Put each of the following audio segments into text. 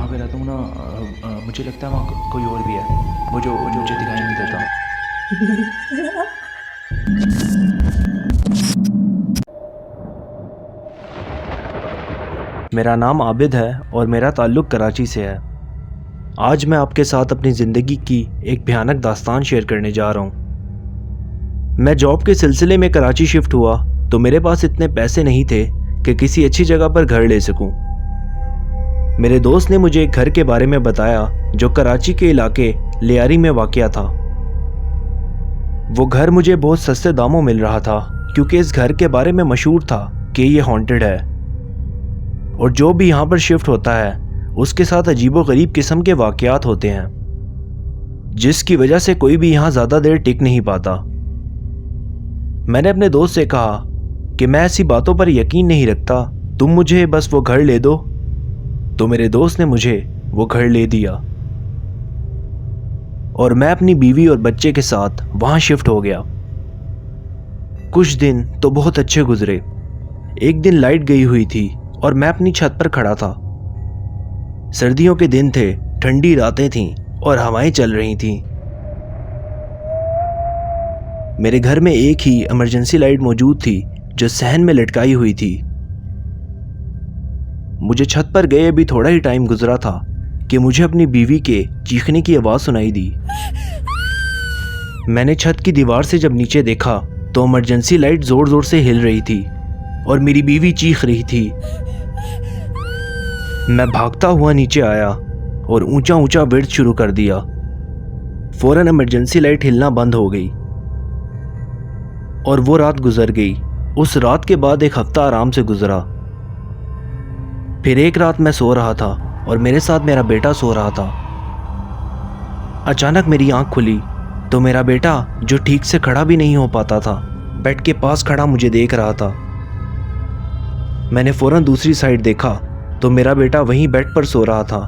कहाँ पे रहता हूँ ना, मुझे लगता है वहाँ कोई और भी है, वो जो मुझे दिखाई नहीं देता। मेरा नाम आबिद है और मेरा ताल्लुक़ कराची से है। आज मैं आपके साथ अपनी ज़िंदगी की एक भयानक दास्तान शेयर करने जा रहा हूँ। मैं जॉब के सिलसिले में कराची शिफ्ट हुआ तो मेरे पास इतने पैसे नहीं थे कि किसी अच्छी जगह पर घर ले सकूं। मेरे दोस्त ने मुझे एक घर के बारे में बताया जो कराची के इलाके लियारी में वाक़या था। वो घर मुझे बहुत सस्ते दामों मिल रहा था क्योंकि इस घर के बारे में मशहूर था कि ये हॉन्टेड है और जो भी यहाँ पर शिफ्ट होता है उसके साथ अजीबोगरीब किस्म के वाक़यात होते हैं, जिसकी वजह से कोई भी यहाँ ज़्यादा देर टिक नहीं पाता। मैंने अपने दोस्त से कहा कि मैं ऐसी बातों पर यकीन नहीं रखता, तुम मुझे बस वो घर ले दो। तो मेरे दोस्त ने मुझे वो घर ले दिया और मैं अपनी बीवी और बच्चे के साथ वहाँ शिफ्ट हो गया। कुछ दिन तो बहुत अच्छे गुजरे। एक दिन लाइट गई हुई थी और मैं अपनी छत पर खड़ा था। सर्दियों के दिन थे, ठंडी रातें थीं और हवाएं चल रही थीं। मेरे घर में एक ही इमरजेंसी लाइट मौजूद थी जो सहन में लटकाई हुई थी। मुझे छत पर गए अभी थोड़ा ही टाइम गुजरा था कि मुझे अपनी बीवी के चीखने की आवाज़ सुनाई दी। मैंने छत की दीवार से जब नीचे देखा तो इमरजेंसी लाइट ज़ोर ज़ोर से हिल रही थी और मेरी बीवी चीख रही थी। मैं भागता हुआ नीचे आया और ऊंचा ऊंचा विर्द शुरू कर दिया। फौरन इमरजेंसी लाइट हिलना बंद हो गई और वो रात गुजर गई। उस रात के बाद एक हफ्ता आराम से गुजरा। फिर एक रात मैं सो रहा था और मेरे साथ मेरा बेटा सो रहा था। अचानक मेरी आंख खुली तो मेरा बेटा, जो ठीक से खड़ा भी नहीं हो पाता था, बेड के पास खड़ा मुझे देख रहा था। मैंने फौरन दूसरी साइड देखा तो मेरा बेटा वहीं बेड पर सो रहा था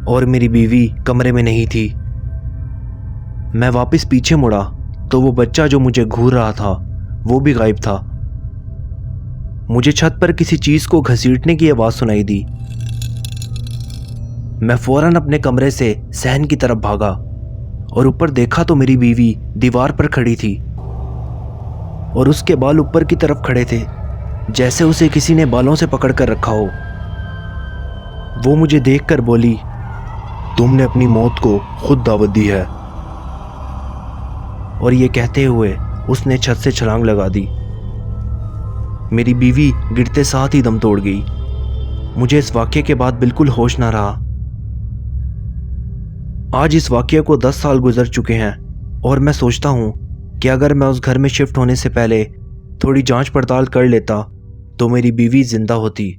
और मेरी बीवी कमरे में नहीं थी। मैं वापस पीछे मुड़ा तो वो बच्चा जो मुझे घूर रहा था वो भी गायब था। मुझे छत पर किसी चीज़ को घसीटने की आवाज़ सुनाई दी। मैं फौरन अपने कमरे से सहन की तरफ भागा और ऊपर देखा तो मेरी बीवी दीवार पर खड़ी थी और उसके बाल ऊपर की तरफ खड़े थे, जैसे उसे किसी ने बालों से पकड़ कर रखा हो। वो मुझे देखकर बोली, तुमने अपनी मौत को खुद दावत दी है। और ये कहते हुए उसने छत से छलांग लगा दी। मेरी बीवी गिरते साथ ही दम तोड़ गई। मुझे इस वाक़ये के बाद बिल्कुल होश ना रहा। आज इस वाक़ये को 10 साल गुजर चुके हैं और मैं सोचता हूँ कि अगर मैं उस घर में शिफ्ट होने से पहले थोड़ी जांच पड़ताल कर लेता तो मेरी बीवी जिंदा होती।